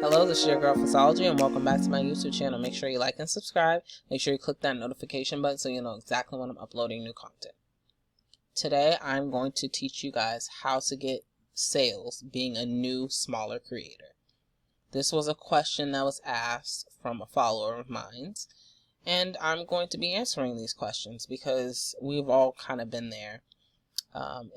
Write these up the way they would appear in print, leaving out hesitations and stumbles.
Hello, this is your girl Pvssology, and welcome back to my YouTube channel. Make sure you like and subscribe. Make sure you click that notification button so you know exactly when I'm uploading new content. Today, I'm going to teach you guys how to get sales being a new, smaller creator. This was a question that was asked from a follower of mine, and I'm going to be answering these questions because we've all kind of been there.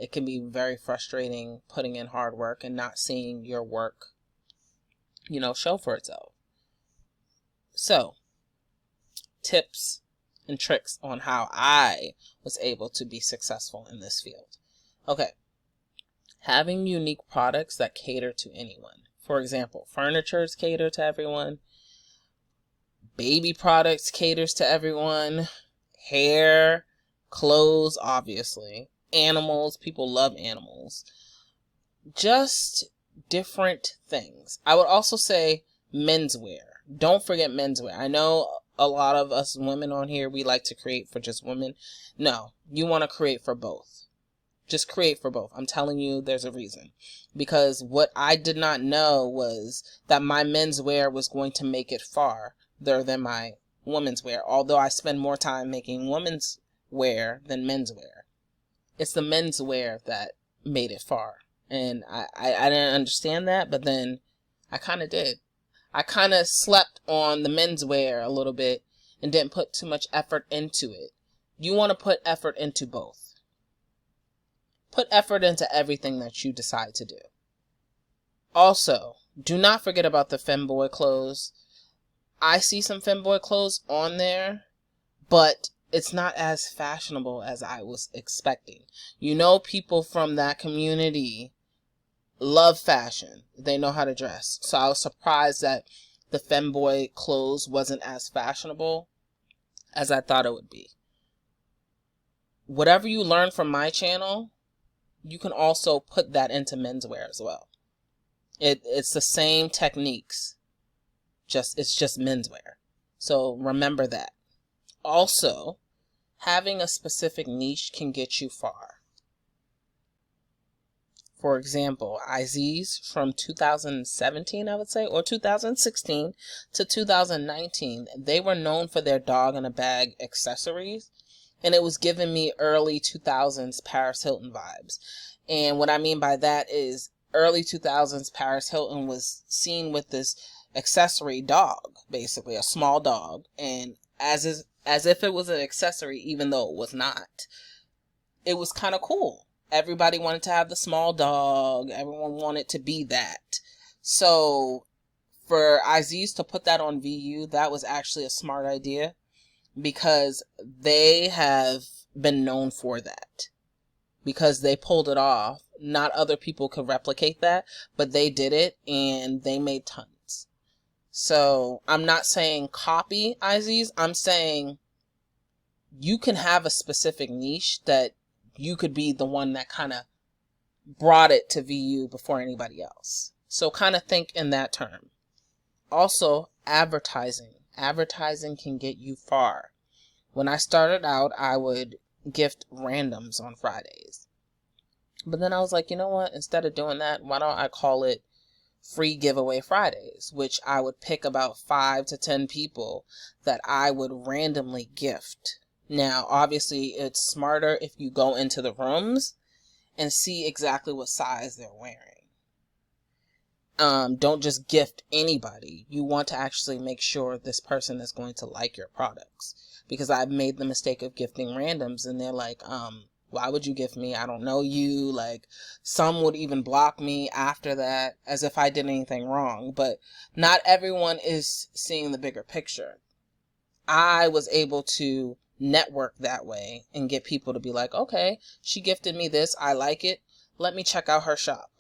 It can be very frustrating putting in hard work and not seeing your work show for itself. So, tips and tricks on how I was able to be successful in this field. Okay, having unique products that cater to anyone. For example, furnitures cater to everyone. Baby products caters to everyone. Hair, clothes, obviously. Animals, people love animals. Just different things. I would also say menswear. Don't forget menswear. I know a lot of us women on here, we like to create for just women. No, you want to create for both. Just create for both. I'm telling you, there's a reason. Because what I did not know was that my menswear was going to make it farther than my women's wear. Although I spend more time making women's wear than menswear. It's the menswear that made it far. And I didn't understand that, but then I kind of did. I kind of slept on the menswear a little bit and didn't put too much effort into it. You want to put effort into both. Put effort into everything that you decide to do. Also, do not forget about the femboy clothes. I see some femboy clothes on there, but it's not as fashionable as I was expecting. People from that community love fashion. They know how to dress. So I was surprised that the femboy clothes wasn't as fashionable as I thought it would be. Whatever you learn from my channel, you can also put that into menswear as well. It's the same techniques. It's just menswear. So remember that. Also, having a specific niche can get you far. For example, Aziz from 2017, I would say, or 2016 to 2019, they were known for their dog in a bag accessories, and it was giving me early 2000s Paris Hilton vibes. And what I mean by that is early 2000s Paris Hilton was seen with this accessory dog, basically a small dog, and as if it was an accessory, even though it was not. It was kind of cool. Everybody wanted to have the small dog. Everyone wanted to be that. So for Aziz to put that on VU, that was actually a smart idea because they have been known for that. Because they pulled it off. Not other people could replicate that, but they did it and they made tons. So I'm not saying copy Aziz. I'm saying you can have a specific niche that you could be the one that kind of brought it to VU before anybody else. So kind of think in that term. Also, advertising. Advertising can get you far. When I started out, I would gift randoms on Fridays. But then I was like, you know what? Instead of doing that, why don't I call it Free Giveaway Fridays, which I would pick about 5 to 10 people that I would randomly gift. Now, obviously, it's smarter if you go into the rooms and see exactly what size they're wearing. Don't just gift anybody. You want to actually make sure this person is going to like your products. Because I've made the mistake of gifting randoms and they're like, why would you gift me? I don't know you. Like, some would even block me after that as if I did anything wrong. But not everyone is seeing the bigger picture. I was able to network that way and get people to be like, okay, she gifted me this, I like it, let me check out her shop.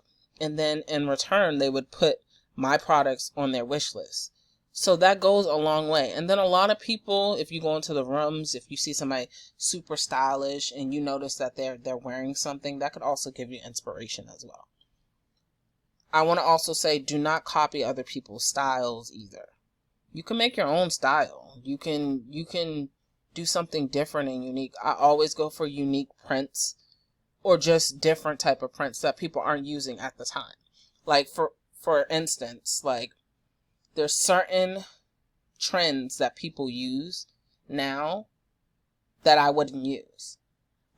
And then in return they would put my products on their wish list. So that goes a long way. And then a lot of people, if you go into the rooms, if you see somebody super stylish and you notice that they're wearing something, that could also give you inspiration as well. I want to also say, do not copy other people's styles either. You can make your own style. You can do something different and unique. I always go for unique prints or just different type of prints that people aren't using at the time. Like for instance, like there's certain trends that people use now that I wouldn't use.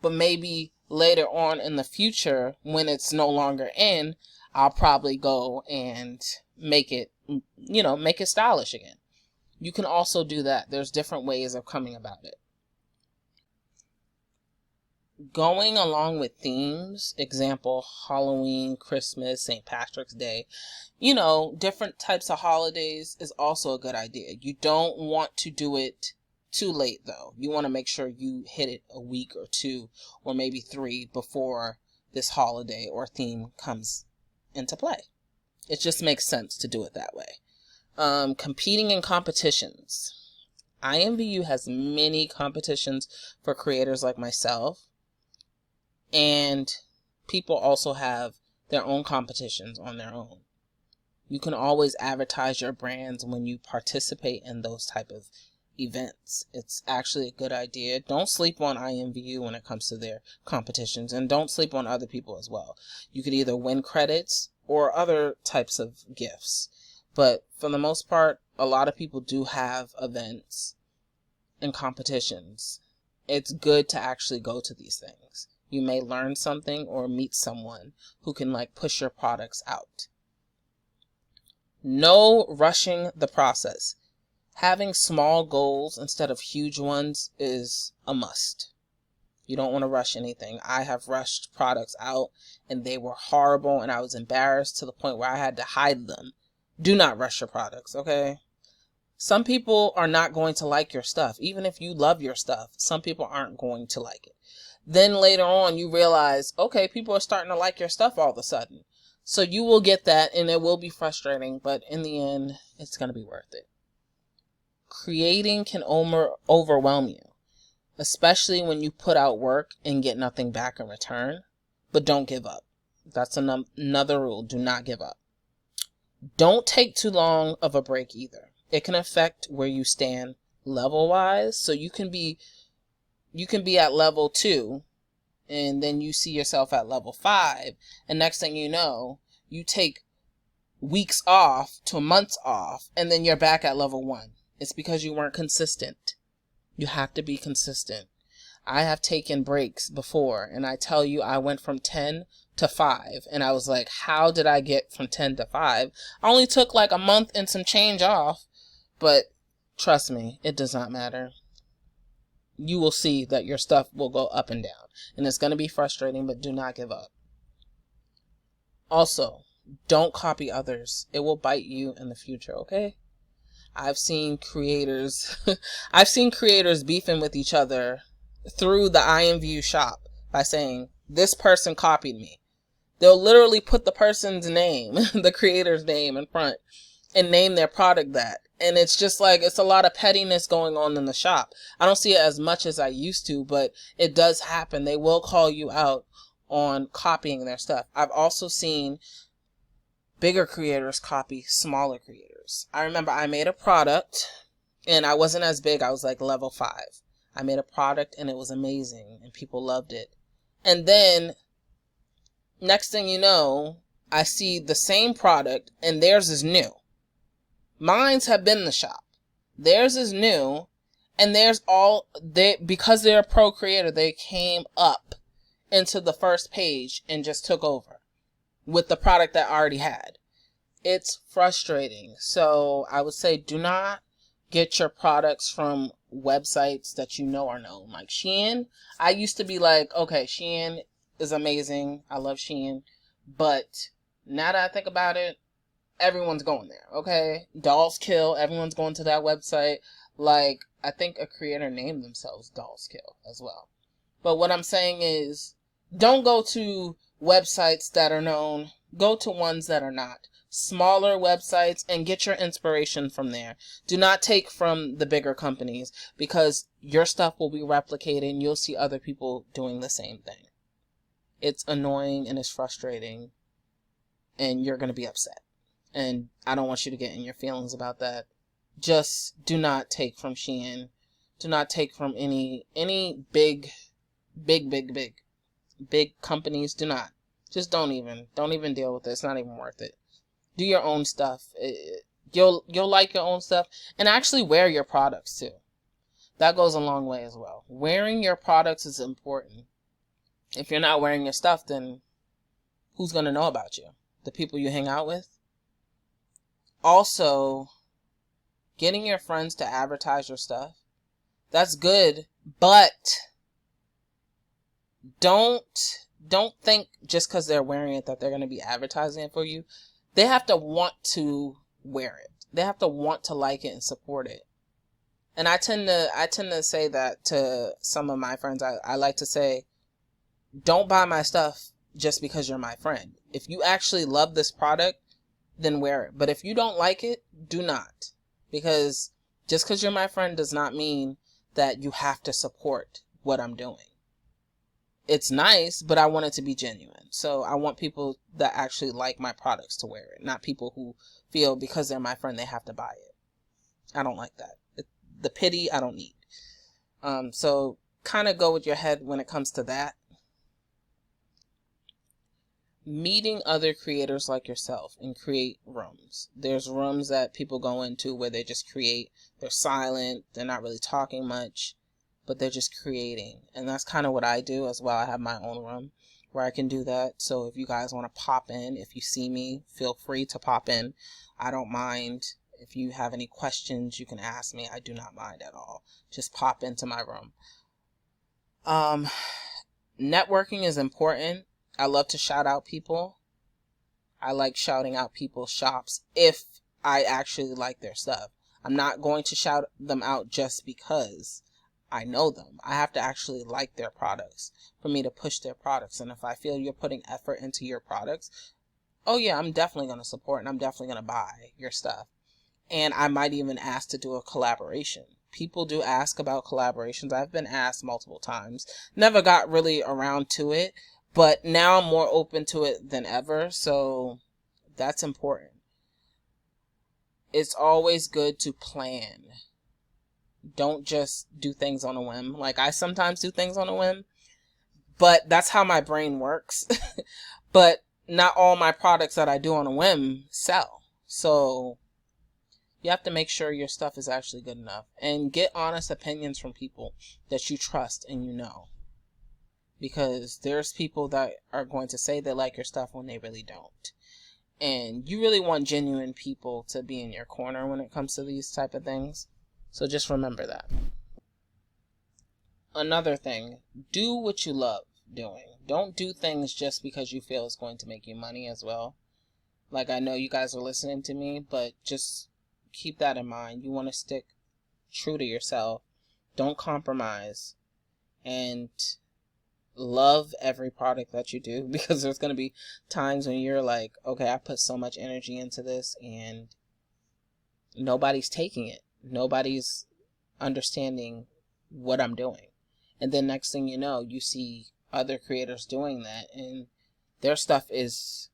But maybe later on in the future, when it's no longer in, I'll probably go and make it, make it stylish again. You can also do that. There's different ways of coming about it. Going along with themes, example, Halloween, Christmas, St. Patrick's Day, different types of holidays is also a good idea. You don't want to do it too late though. You want to make sure you hit it a week or two or maybe 3 before this holiday or theme comes into play. It just makes sense to do it that way. Competing in competitions. IMVU has many competitions for creators like myself. And people also have their own competitions on their own. You can always advertise your brands when you participate in those type of events. It's actually a good idea. Don't sleep on IMVU when it comes to their competitions, and don't sleep on other people as well. You could either win credits or other types of gifts. But for the most part, a lot of people do have events and competitions. It's good to actually go to these things. You may learn something or meet someone who can push your products out. No rushing the process. Having small goals instead of huge ones is a must. You don't want to rush anything. I have rushed products out and they were horrible and I was embarrassed to the point where I had to hide them. Do not rush your products, okay? Some people are not going to like your stuff. Even if you love your stuff, some people aren't going to like it. Then later on you realize, okay, people are starting to like your stuff all of a sudden. So you will get that and it will be frustrating, but in the end, it's going to be worth it. Creating can overwhelm you, especially when you put out work and get nothing back in return, but don't give up. That's another rule. Do not give up. Don't take too long of a break either. It can affect where you stand level wise. So you can be at level 2 and then you see yourself at level 5. And next thing you know, you take weeks off to months off and then you're back at level 1. It's because you weren't consistent. You have to be consistent. I have taken breaks before and I tell you, I went from 10 to 5 and I was like, how did I get from 10 to 5? I only took a month and some change off, but trust me, it does not matter. You will see that your stuff will go up and down and it's going to be frustrating, but do not give up. Also, don't copy others. It will bite you in the future, okay? I've seen creators beefing with each other through the imvushop by saying, this person copied me. They'll literally put the person's name, the creator's name in front and name their product that. And it's just it's a lot of pettiness going on in the shop. I don't see it as much as I used to, but it does happen. They will call you out on copying their stuff. I've also seen bigger creators copy smaller creators. I remember I made a product and I wasn't as big. I was level 5. I made a product and it was amazing and people loved it. And then next thing you know, I see the same product and theirs is new. Mine's have been in the shop. Theirs is new and because they're a pro creator, they came up into the first page and just took over with the product that I already had. It's frustrating. So I would say do not get your products from websites that you know are known. Like Shein. I used to be okay, Shein is amazing. I love Shein. But now that I think about it, everyone's going there, okay? Dolls Kill, everyone's going to that website. I think a creator named themselves Dolls Kill as well. But what I'm saying is, don't go to websites that are known. Go to ones that are not. Smaller websites and get your inspiration from there. Do not take from the bigger companies because your stuff will be replicated and you'll see other people doing the same thing. It's annoying and it's frustrating and you're going to be upset. And I don't want you to get in your feelings about that. Just do not take from Shein. Do not take from any big companies. Do not. Just don't even deal with it. It's not even worth it. Do your own stuff. You'll like your own stuff, and actually wear your products too. That goes a long way as well. Wearing your products is important. If you're not wearing your stuff, then who's going to know about you? The people you hang out with? Also, getting your friends to advertise your stuff, that's good, but don't think just because they're wearing it that they're going to be advertising it for you. They have to want to wear it. They have to want to like it and support it. And I tend to say that to some of my friends. I like to say, don't buy my stuff just because you're my friend. If you actually love this product, then wear it. But if you don't like it, do not. Because just because you're my friend does not mean that you have to support what I'm doing. It's nice, but I want it to be genuine. So I want people that actually like my products to wear it, not people who feel because they're my friend they have to buy it. I don't like that. The pity I don't need. So kind of go with your head when it comes to that. Meeting other creators like yourself and create rooms. There's rooms that people go into where they just create. They're silent. They're not really talking much, but they're just creating. And that's kind of what I do as well. I have my own room where I can do that. So if you guys want to pop in, if you see me, feel free to pop in. I don't mind. If you have any questions, you can ask me. I do not mind at all. Just pop into my room. Networking is important. I love to shout out people. I like shouting out people's shops if I actually like their stuff. I'm not going to shout them out just because I know them. I have to actually like their products for me to push their products. And if I feel you're putting effort into your products, oh yeah, I'm definitely going to support and I'm definitely going to buy your stuff. And I might even ask to do a collaboration. People do ask about collaborations. I've been asked multiple times. Never got really around to it. But now I'm more open to it than ever, so that's important. It's always good to plan. Don't just do things on a whim. Like, I sometimes do things on a whim, but that's how my brain works. But not all my products that I do on a whim sell. So you have to make sure your stuff is actually good enough. And get honest opinions from people that you trust and you know. Because there's people that are going to say they like your stuff when they really don't. And you really want genuine people to be in your corner when it comes to these type of things. So just remember that. Another thing, do what you love doing. Don't do things just because you feel it's going to make you money as well. Like, I know you guys are listening to me, but just keep that in mind. You want to stick true to yourself. Don't compromise. And love every product that you do, because there's going to be times when you're like, okay, I put so much energy into this and nobody's taking it. Nobody's understanding what I'm doing. And then next thing you know, you see other creators doing that and their stuff is,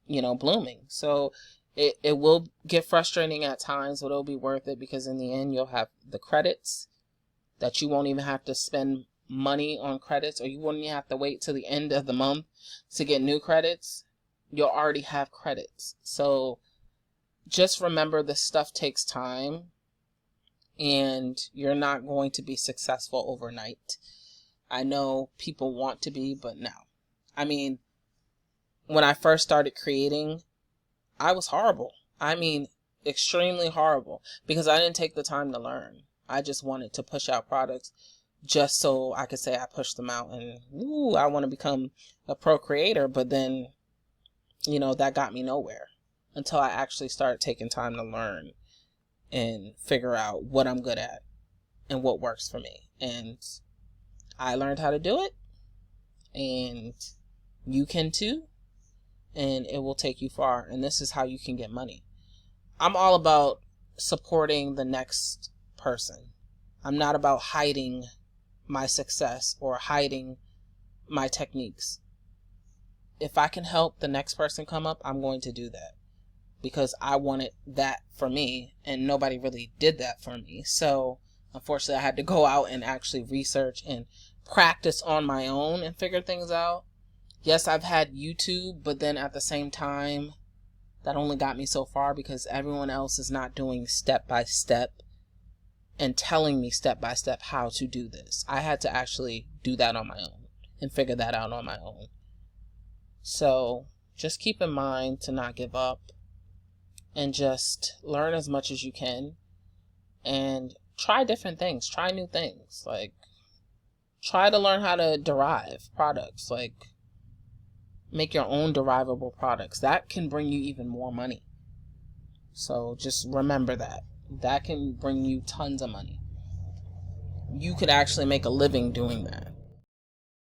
blooming. So it will get frustrating at times, but it'll be worth it, because in the end you'll have the credits that you won't even have to spend money on credits, or you wouldn't even have to wait till the end of the month to get new credits. You'll already have credits. So just remember, this stuff takes time and you're not going to be successful overnight. I know people want to be, but no. I mean, when I first started creating, I was horrible. I mean, extremely horrible, because I didn't take the time to learn. I just wanted to push out products just so I could say I pushed them out and, ooh, I want to become a pro creator. But then, that got me nowhere until I actually started taking time to learn and figure out what I'm good at and what works for me. And I learned how to do it, and you can too, and it will take you far. And this is how you can get money. I'm all about supporting the next person. I'm not about hiding my success or hiding my techniques. If I can help the next person come up, I'm going to do that, because I wanted that for me and nobody really did that for me. So unfortunately I had to go out and actually research and practice on my own and figure things out. Yes, I've had YouTube, but then at the same time, that only got me so far because everyone else is not doing step by step and telling me step by step how to do this. I had to actually do that on my own and figure that out on my own. So just keep in mind to not give up and just learn as much as you can and try different things, try new things. Like, try to learn how to derive products, like make your own derivable products. That can bring you even more money. So just remember that. That can bring you tons of money. You could actually make a living doing that.